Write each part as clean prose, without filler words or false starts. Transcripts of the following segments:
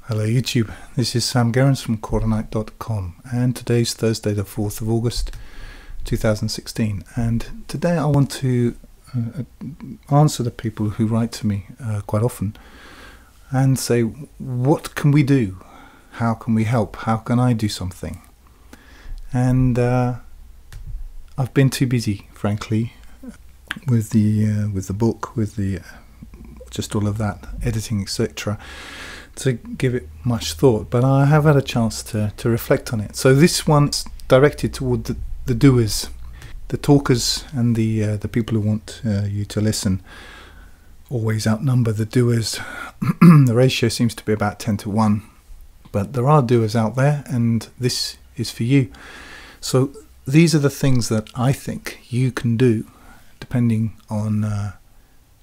Hello YouTube, this is Sam Gerrans from ḥurūf.com, and today's Thursday the 4th of August 2016, and today I want to answer the people who write to me quite often and say, what can we do? How can we help? How can I do something? And I've been too busy, frankly, with the book, with the just all of that editing, etc., to give it much thought, but I have had a chance to reflect on it. So this one's directed toward the doers, the talkers, and the people who want you to listen. Always outnumber the doers. The ratio seems to be about 10 to 1, but there are doers out there, and this is for you. So these are the things that I think you can do, depending on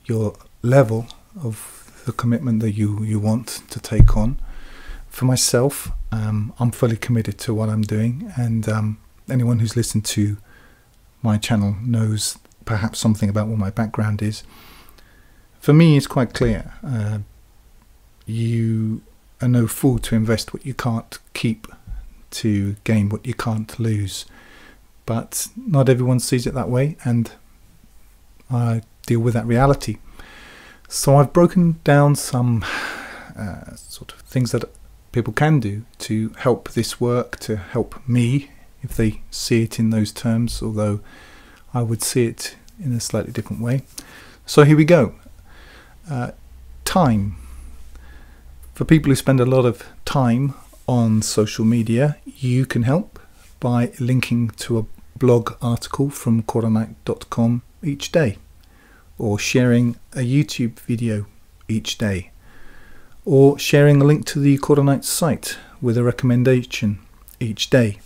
your level of the commitment that you want to take on. For myself, I'm fully committed to what I'm doing, and anyone who's listened to my channel knows perhaps something about what my background is. For me, it's quite clear. You are no fool to invest what you can't keep, to gain what you can't lose. But not everyone sees it that way, and I deal with that reality. So I've broken down some sort of things that people can do to help this work, to help me, if they see it in those terms, although I would see it in a slightly different way. So here we go. Time. For people who spend a lot of time on social media, you can help by linking to a blog article from ḥurūf.com each day, or sharing a YouTube video each day, or sharing a link to the ḥurūf site with a recommendation each day.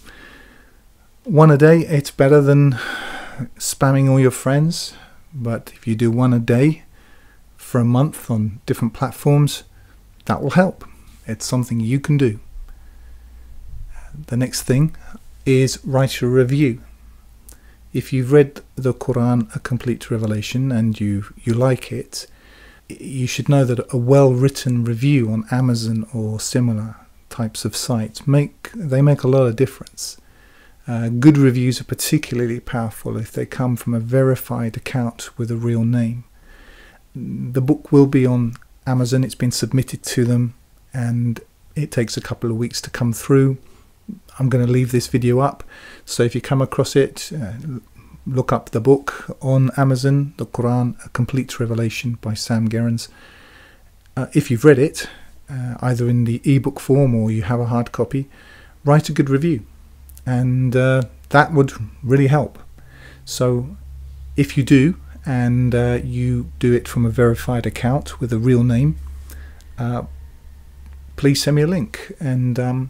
One a day, it's better than spamming all your friends, but if you do one a day for a month on different platforms, that will help. It's something you can do. The next thing is write a review. If you've read the Quran, A Complete Revelation, and you like it, you should know that a well-written review on Amazon or similar types of sites make a lot of difference. Good reviews are particularly powerful if they come from a verified account with a real name. The book will be on Amazon. It's been submitted to them, and it takes a couple of weeks to come through. I'm going to leave this video up, so if you come across it, look up the book on Amazon, The Quran, A Complete Revelation by Sam Gerrans. If you've read it, either in the ebook form or you have a hard copy, write a good review, and that would really help. So if you do, and you do it from a verified account with a real name, please send me a link, and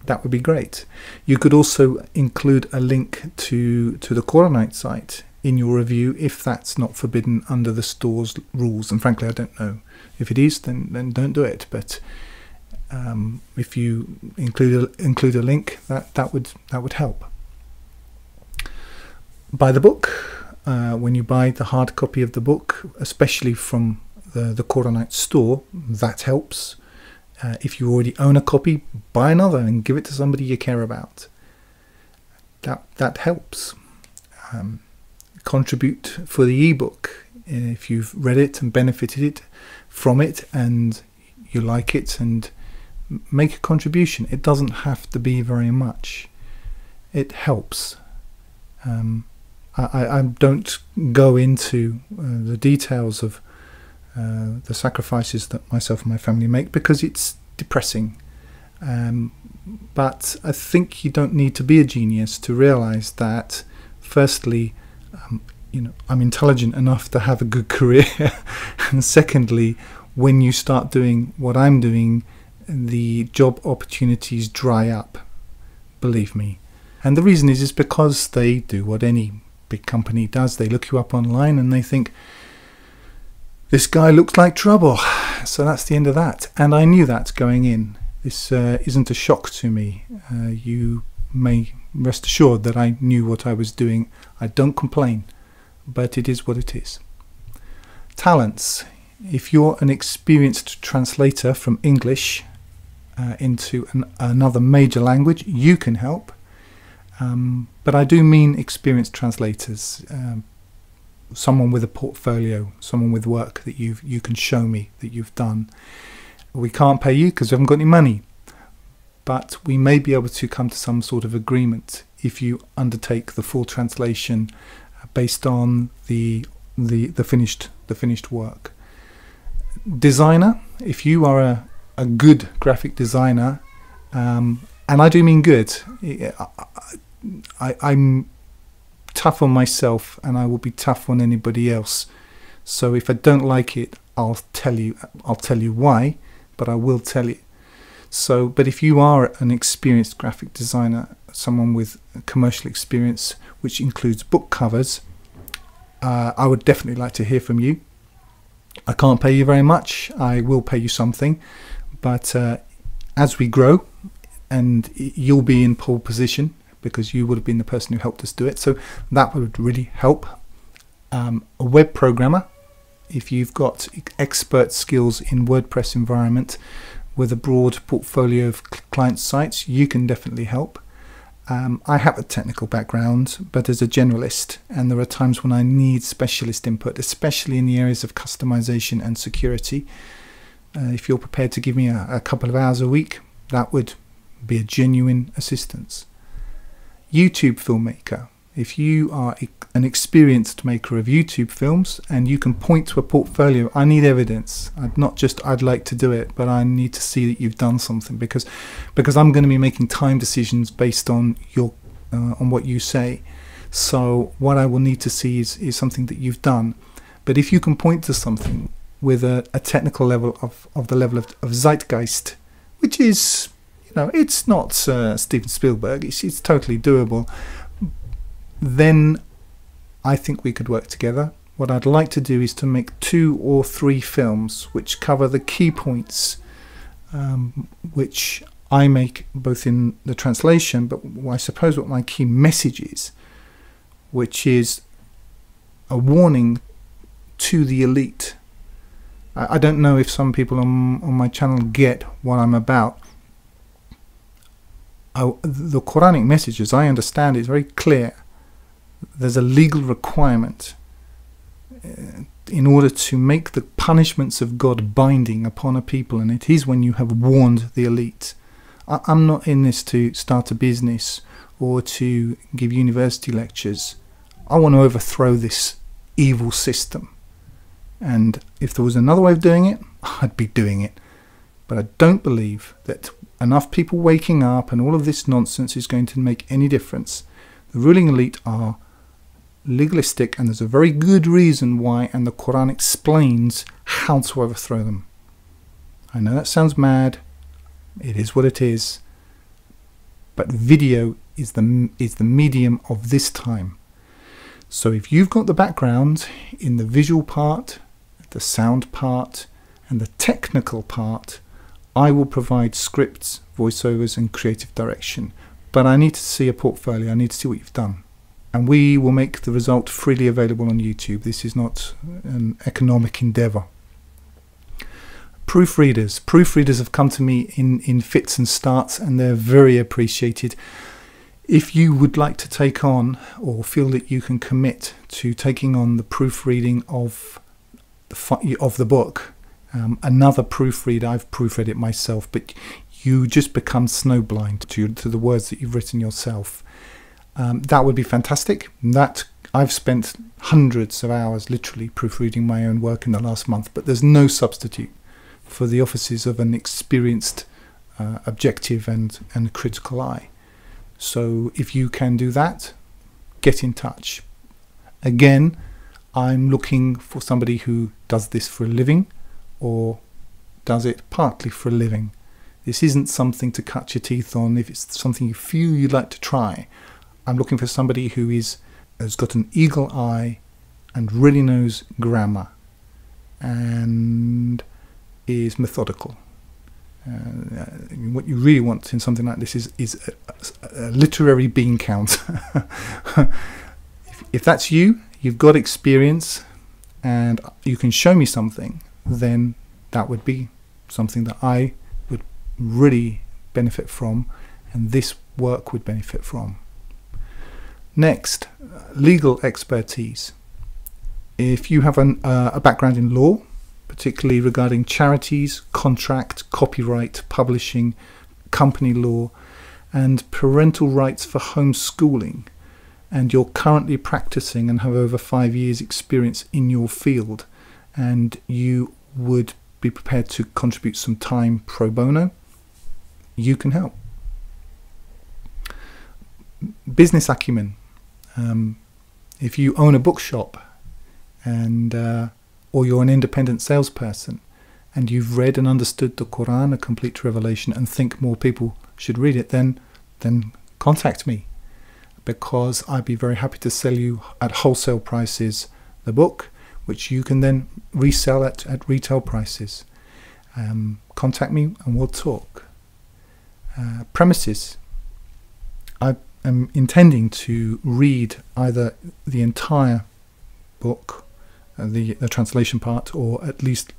that would be great. You could also include a link to the ḥurūf site in your review if that's not forbidden under the store's rules. And frankly, I don't know. If it is, then don't do it. But if you include a link, that would help. Buy the book. When you buy the hard copy of the book, especially from the ḥurūf store, that helps. If you already own a copy, buy another and give it to somebody you care about. That helps. Contribute for the ebook if you've read it and benefited from it and you like it, and make a contribution. It doesn't have to be very much. It helps. I don't go into the details of the sacrifices that myself and my family make, because it's depressing, but I think you don't need to be a genius to realize that, firstly, I'm intelligent enough to have a good career, and secondly, when you start doing what I'm doing, the job opportunities dry up, believe me. And the reason is because they do what any big company does. They look you up online and they think, this guy looks like trouble, so that's the end of that. And I knew that going in. This isn't a shock to me. You may rest assured that I knew what I was doing. I don't complain, but it is what it is. Talents. If you're an experienced translator from English into another major language, you can help. But I do mean experienced translators, someone with a portfolio, someone with work that you can show me that you've done. We can't pay you because we haven't got any money, but we may be able to come to some sort of agreement if you undertake the full translation based on the finished work. Designer, if you are a good graphic designer, and I do mean good, I'm tough on myself and I will be tough on anybody else. So if I don't like it, I'll tell you why, but I will tell you. So, but if you are an experienced graphic designer, someone with commercial experience, which includes book covers, I would definitely like to hear from you. I can't pay you very much. I will pay you something, but as we grow, and you'll be in pole position because you would have been the person who helped us do it, so that would really help. A web programmer, if you've got expert skills in WordPress environment with a broad portfolio of client sites, you can definitely help. I have a technical background, but as a generalist, and there are times when I need specialist input, especially in the areas of customization and security. If you're prepared to give me a couple of hours a week, that would be a genuine assistance. YouTube filmmaker, if you are an experienced maker of YouTube films and you can point to a portfolio, I need evidence. I'd like to do it, but I need to see that you've done something, because I'm going to be making time decisions based on on what you say. So what I will need to see is something that you've done. But if you can point to something with a technical level of the level of zeitgeist, which is, it's not Steven Spielberg, it's totally doable, then I think we could work together. What I'd like to do is to make 2 or 3 films which cover the key points, which I make both in the translation, but I suppose what my key message is, which is a warning to the elite. I don't know if some people on my channel get what I'm about. The Quranic message, as I understand it, is very clear. There's a legal requirement in order to make the punishments of God binding upon a people, and it is when you have warned the elite. I'm not in this to start a business or to give university lectures. I want to overthrow this evil system, and if there was another way of doing it, I'd be doing it. But I don't believe that enough people waking up and all of this nonsense is going to make any difference. The ruling elite are legalistic, and there's a very good reason why, and the Quran explains how to overthrow them. I know that sounds mad. It is what it is. But video is the medium of this time. So if you've got the background in the visual part, the sound part, and the technical part, I will provide scripts, voiceovers, and creative direction. But I need to see a portfolio. I need to see what you've done. And we will make the result freely available on YouTube. This is not an economic endeavor. Proofreaders. Proofreaders have come to me in fits and starts, and they're very appreciated. If you would like to take on, or feel that you can commit to taking on the proofreading of the book, another proofreader, I've proofread it myself, but you just become snowblind to the words that you've written yourself. That would be fantastic. That I've spent hundreds of hours literally proofreading my own work in the last month, but there's no substitute for the offices of an experienced, objective and critical eye. So if you can do that, get in touch. Again, I'm looking for somebody who does this for a living or does it partly for a living. This isn't something to cut your teeth on. If it's something you feel you'd like to try, I'm looking for somebody who has got an eagle eye and really knows grammar and is methodical. What you really want in something like this is a literary bean count. If that's you, you've got experience, and you can show me something, then that would be something that I would really benefit from, and this work would benefit from. Next, legal expertise. If you have a background in law, particularly regarding charities, contract, copyright, publishing, company law, and parental rights for homeschooling, and you're currently practicing and have over 5 years experience in your field, and you would be prepared to contribute some time pro bono, you can help. Business acumen. If you own a bookshop and or you're an independent salesperson and you've read and understood the Quran, a complete revelation, and think more people should read it, then contact me, because I'd be very happy to sell you at wholesale prices the book, which you can then resell at retail prices. Contact me and we'll talk. Premises. I am intending to read either the entire book, the translation part, or at least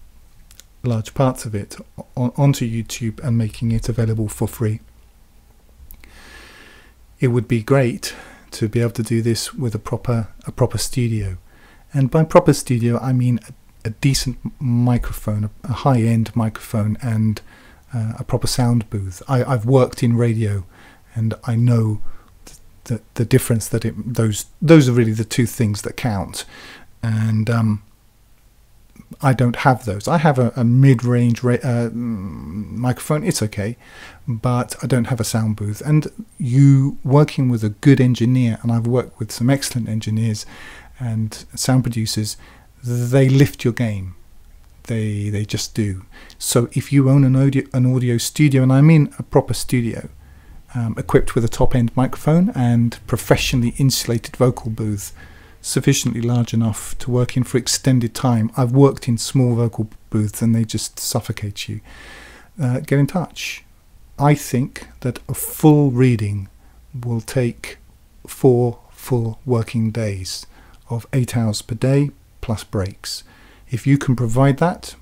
large parts of it onto YouTube and making it available for free. It would be great to be able to do this with a proper studio, and by proper studio I mean a decent microphone, a high-end microphone, and a proper sound booth. I've worked in radio, and I know the difference that those are really the two things that count, and I don't have those. I have a mid-range microphone, it's okay, but I don't have a sound booth. And you working with a good engineer, and I've worked with some excellent engineers and sound producers, they lift your game. They just do. So if you own an audio studio, and I mean a proper studio, equipped with a top-end microphone and professionally insulated vocal booth, sufficiently large enough to work in for extended time. I've worked in small vocal booths and they just suffocate you. Get in touch. I think that a full reading will take 4 full working days of 8 hours per day plus breaks. If you can provide that,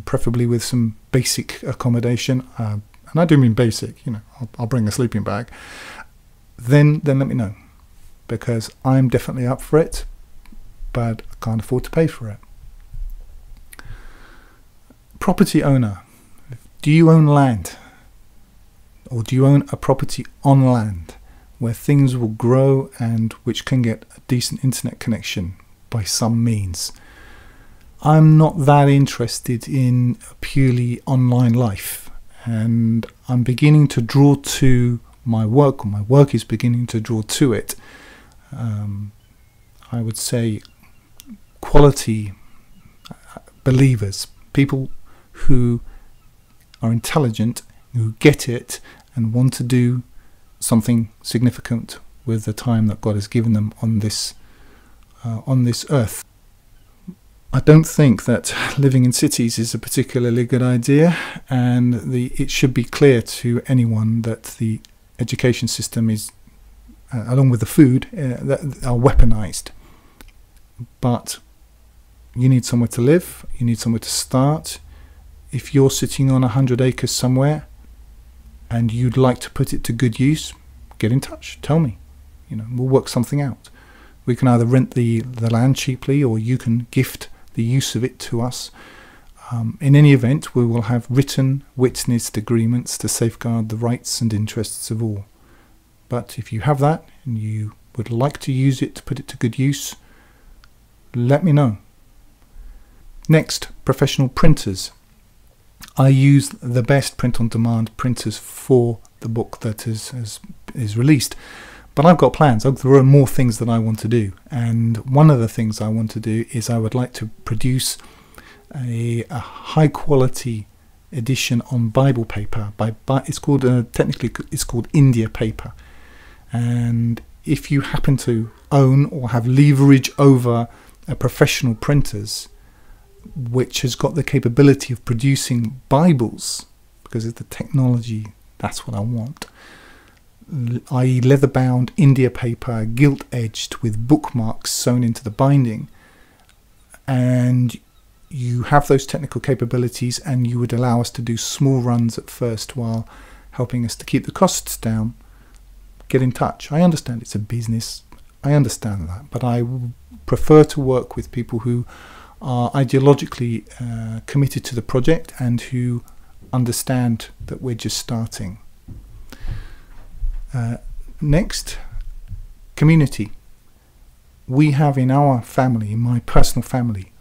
preferably with some basic accommodation, and I do mean basic, you know, I'll bring a sleeping bag, then let me know, because I'm definitely up for it, but I can't afford to pay for it. Property owner. Do you own land? Or do you own a property on land where things will grow and which can get a decent internet connection by some means? I'm not that interested in a purely online life, and I'm beginning to draw to my work, or my work is beginning to draw to it. I would say quality believers, people who are intelligent, who get it and want to do something significant with the time that God has given them on this earth. I don't think that living in cities is a particularly good idea, and it should be clear to anyone that the education system is, along with the food, that are weaponized. But you need somewhere to live, you need somewhere to start. If you're sitting on 100 acres somewhere and you'd like to put it to good use, get in touch, tell me. You know, we'll work something out. We can either rent the land cheaply, or you can gift the use of it to us. In any event, we will have written, witnessed agreements to safeguard the rights and interests of all. But if you have that and you would like to use it to put it to good use, let me know. Next, professional printers. I use the best print-on-demand printers for the book that is released. But I've got plans. There are more things that I want to do. And one of the things I want to do is I would like to produce a high-quality edition on Bible paper. It's called technically it's called India paper. And if you happen to own or have leverage over a professional printers which has got the capability of producing Bibles, because of the technology, that's what I want, i.e. leather-bound India paper, gilt-edged with bookmarks sewn into the binding, and you have those technical capabilities and you would allow us to do small runs at first while helping us to keep the costs down, get in touch. I understand it's a business, I understand that, but I prefer to work with people who are ideologically committed to the project and who understand that we're just starting. Next, community. We have in our family, in my personal family,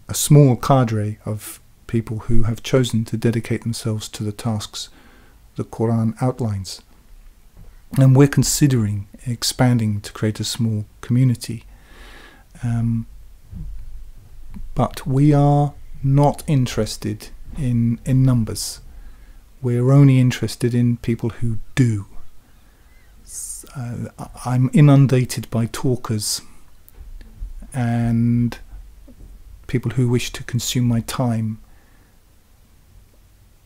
a small cadre of people who have chosen to dedicate themselves to the tasks the Quran outlines. And we're considering expanding to create a small community. But we are not interested in numbers. We're only interested in people who do. I'm inundated by talkers and people who wish to consume my time.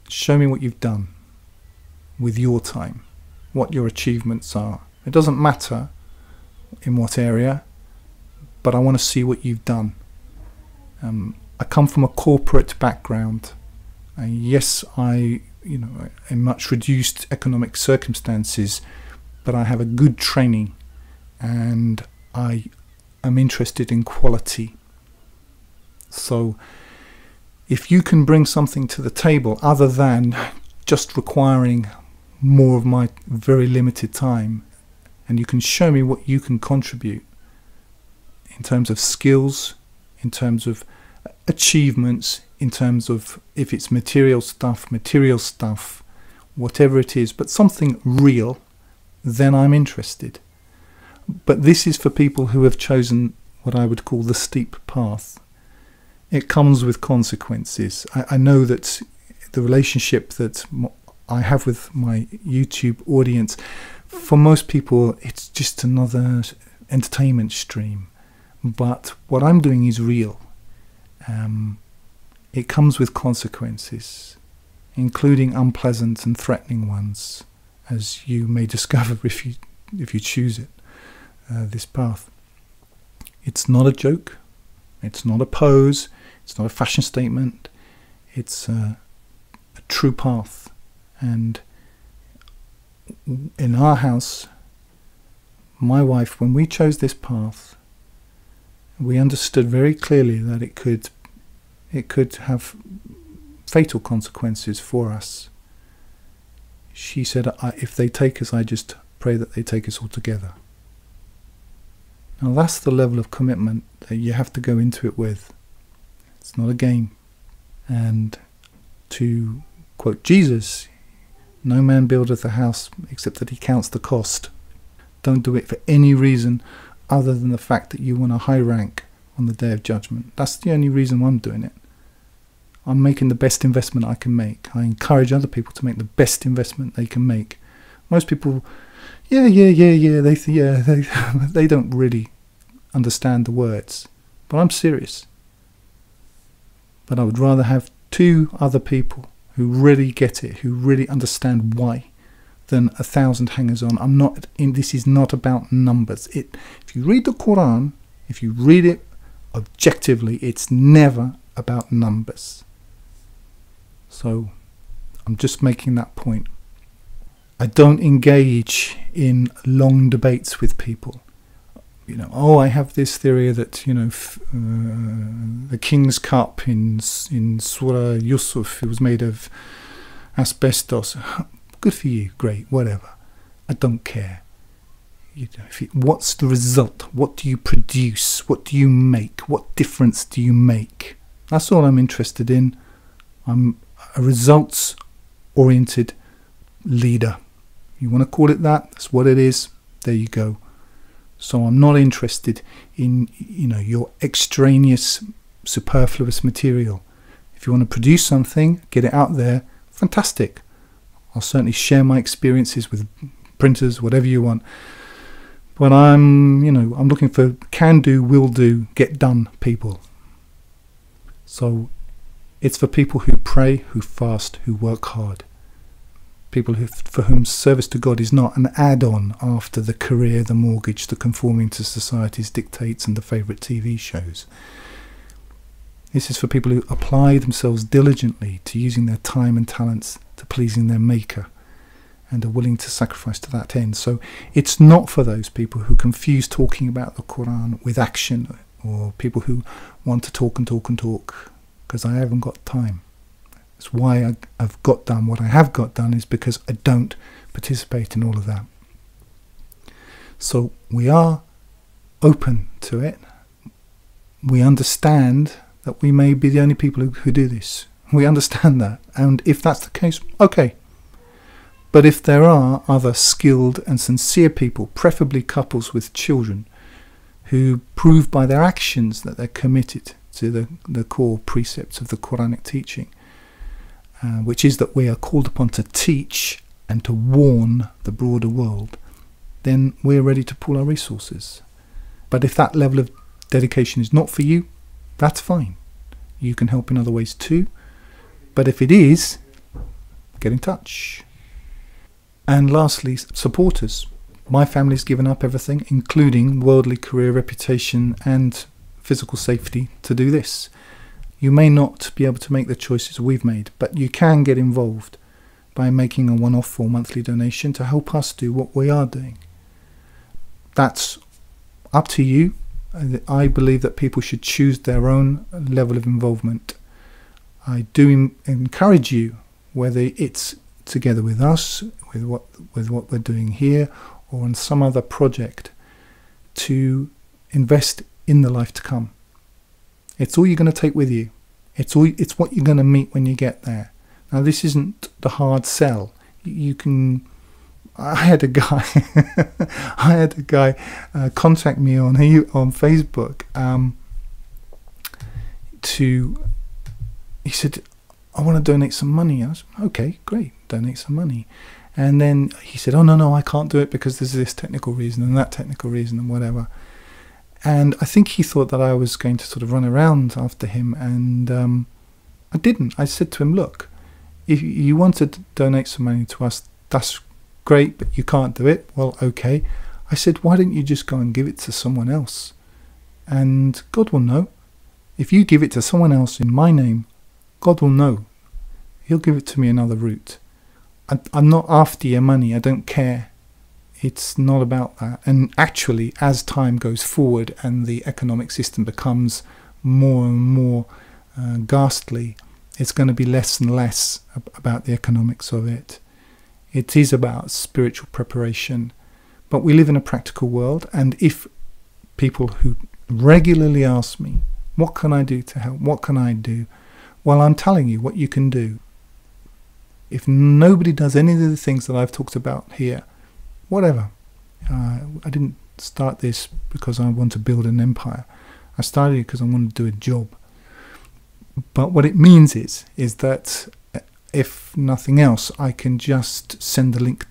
Show me what you've done with your time, what your achievements are. It doesn't matter in what area, but I want to see what you've done. I come from a corporate background. Yes, in much reduced economic circumstances, but I have a good training and I am interested in quality. So if you can bring something to the table other than just requiring more of my very limited time, and you can show me what you can contribute in terms of skills, in terms of achievements, in terms of if it's material stuff, whatever it is, but something real, then I'm interested. But this is for people who have chosen what I would call the steep path. It comes with consequences. I know that the relationship that I have with my YouTube audience, for most people it's just another entertainment stream, but what I'm doing is real. It comes with consequences, including unpleasant and threatening ones, as you may discover if you choose it, this path. It's not a joke, it's not a pose, it's not a fashion statement, it's a true path. And in our house, my wife, when we chose this path, we understood very clearly that it could have fatal consequences for us. She said, if they take us, I just pray that they take us all together. Now that's the level of commitment that you have to go into it with. It's not a game. And to quote Jesus, no man buildeth a house except that he counts the cost. Don't do it for any reason other than the fact that you want a high rank on the Day of Judgment. That's the only reason why I'm doing it. I'm making the best investment I can make. I encourage other people to make the best investment they can make. Most people, they don't really understand the words. But I'm serious. But I would rather have 2 other people who really get it, who really understand why, than 1,000 hangers-on. This is not about numbers. If you read the Quran, if you read it objectively, it's never about numbers. So I'm just making that point. I don't engage in long debates with people. I have this theory that the King's Cup in Surah Yusuf, it was made of asbestos. Good for you, great, whatever. I don't care. What's the result? What do you produce? What do you make? What difference do you make? That's all I'm interested in. I'm a results-oriented leader. You want to call it that? That's what it is. There you go. So I'm not interested in your extraneous, superfluous material. If you want to produce something, get it out there, fantastic. I'll certainly share my experiences with printers, whatever you want. But I'm looking for can do, will do, get done people. So it's for people who pray, who fast, who work hard. People for whom service to God is not an add-on after the career, the mortgage, the conforming to society's dictates and the favourite TV shows. This is for people who apply themselves diligently to using their time and talents to pleasing their Maker, and are willing to sacrifice to that end. So it's not for those people who confuse talking about the Quran with action, or people who want to talk and talk and talk, because I haven't got time. That's why I've got done what I have got done, is because I don't participate in all of that. So we are open to it. We understand that we may be the only people who do this. We understand that, and if that's the case, okay. But if there are other skilled and sincere people, preferably couples with children, who prove by their actions that they're committed to the core precepts of the Quranic teaching, which is that we are called upon to teach and to warn the broader world, then we're ready to pool our resources. But if that level of dedication is not for you, that's fine. You can help in other ways too. But if it is, get in touch. And lastly, supporters. My family's given up everything, including worldly career, reputation and physical safety, to do this. You may not be able to make the choices we've made, but you can get involved by making a one-off or monthly donation to help us do what we are doing. That's up to you. I believe that people should choose their own level of involvement. I do encourage you, whether it's together with us, with what we're doing here, or on some other project, to invest in the life to come. It's all you're going to take with you. It's what you're going to meet when you get there. Now, this isn't the hard sell. You can. I had a guy contact me on Facebook. He said, I want to donate some money. I was, okay, great, donate some money. And then he said, oh, no, I can't do it because there's this technical reason and that technical reason and whatever. And I think he thought that I was going to sort of run around after him, and I didn't. I said to him, look, if you want to donate some money to us, that's great, but you can't do it. Well, okay. I said, why don't you just go and give it to someone else? And God will know. If you give it to someone else in my name, God will know. He'll give it to me another route. I'm not after your money. I don't care. It's not about that. And actually, as time goes forward and the economic system becomes more and more ghastly, it's going to be less and less about the economics of it. It is about spiritual preparation. But we live in a practical world, and if people who regularly ask me, what can I do to help? What can I do? Well, I'm telling you what you can do. If nobody does any of the things that I've talked about here, whatever. I didn't start this because I want to build an empire. I started it because I want to do a job. But what it means is that if nothing else, I can just send the link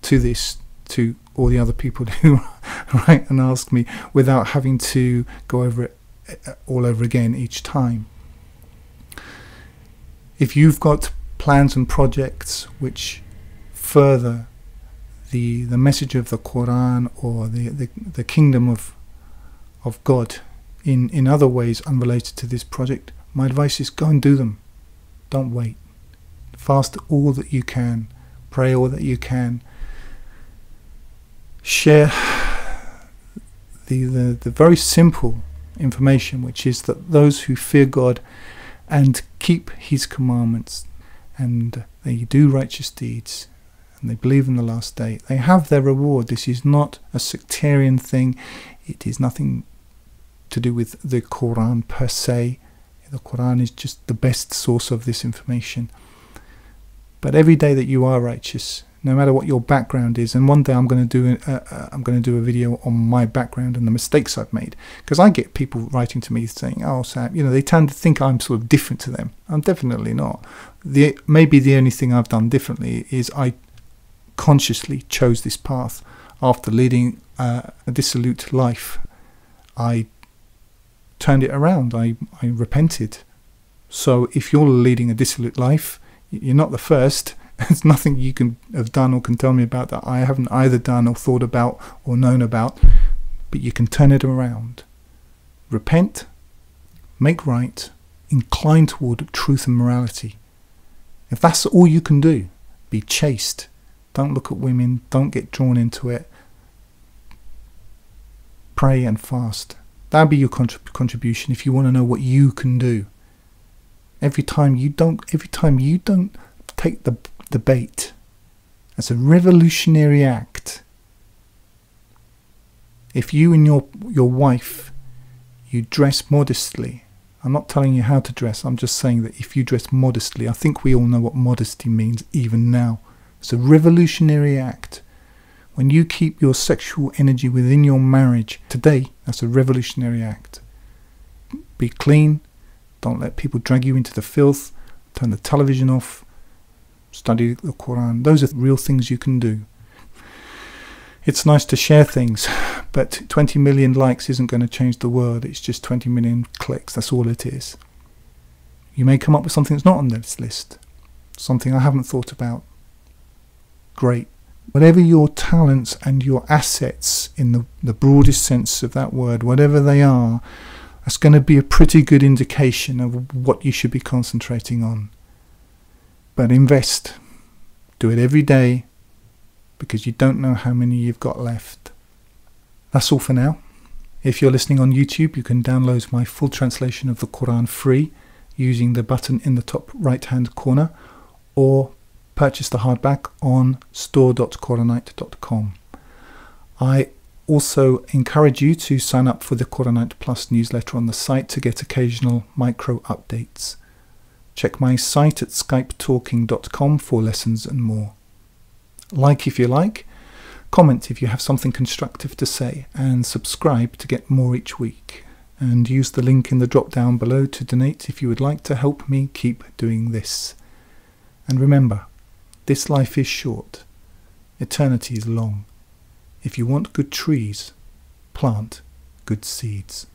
to this to all the other people who write and ask me without having to go over it all over again each time. If you've got plans and projects which further the message of the Quran or the kingdom of God in other ways unrelated to this project, my advice is go and do them. Don't wait. Fast all that you can. Pray all that you can. Share the very simple information, which is that those who fear God and keep his commandments, and they do righteous deeds, and they believe in the last day, they have their reward. This is not a sectarian thing. It is nothing to do with the Quran per se. The Quran is just the best source of this information. But every day that you are righteous, no matter what your background is, and one day I'm going to do a video on my background and the mistakes I've made, because I get people writing to me saying, "Oh, Sam, they tend to think I'm sort of different to them." I'm definitely not. Maybe the only thing I've done differently is I consciously chose this path after leading a dissolute life. I turned it around. I repented. So if you're leading a dissolute life, you're not the first. There's nothing you can have done or can tell me about that I haven't either done or thought about or known about. But you can turn it around. Repent, make right, inclined toward truth and morality. If that's all you can do, be chaste. Don't look at women. Don't get drawn into it. Pray and fast. That'd be your contribution if you want to know what you can do. Every time you don't take the bait. That's a revolutionary act. If you and your wife, you dress modestly. I'm not telling you how to dress. I'm just saying that if you dress modestly, I think we all know what modesty means even now. It's a revolutionary act. When you keep your sexual energy within your marriage today, that's a revolutionary act. Be clean. Don't let people drag you into the filth. Turn the television off. Study the Quran. Those are real things you can do. It's nice to share things, but 20 million likes isn't going to change the world. It's just 20 million clicks. That's all it is. You may come up with something that's not on this list. Something I haven't thought about. Great. Whatever your talents and your assets in the broadest sense of that word, whatever they are, that's going to be a pretty good indication of what you should be concentrating on. But invest. Do it every day, because you don't know how many you've got left. That's all for now. If you're listening on YouTube, you can download my full translation of the Quran free using the button in the top right hand corner, or purchase the hardback on store.quranite.com. I also encourage you to sign up for the Quranite Plus newsletter on the site to get occasional micro updates. Check my site at skypetalking.com for lessons and more. Like if you like, comment if you have something constructive to say, and subscribe to get more each week. And use the link in the drop down below to donate if you would like to help me keep doing this. And remember, this life is short. Eternity is long. If you want good trees, plant good seeds.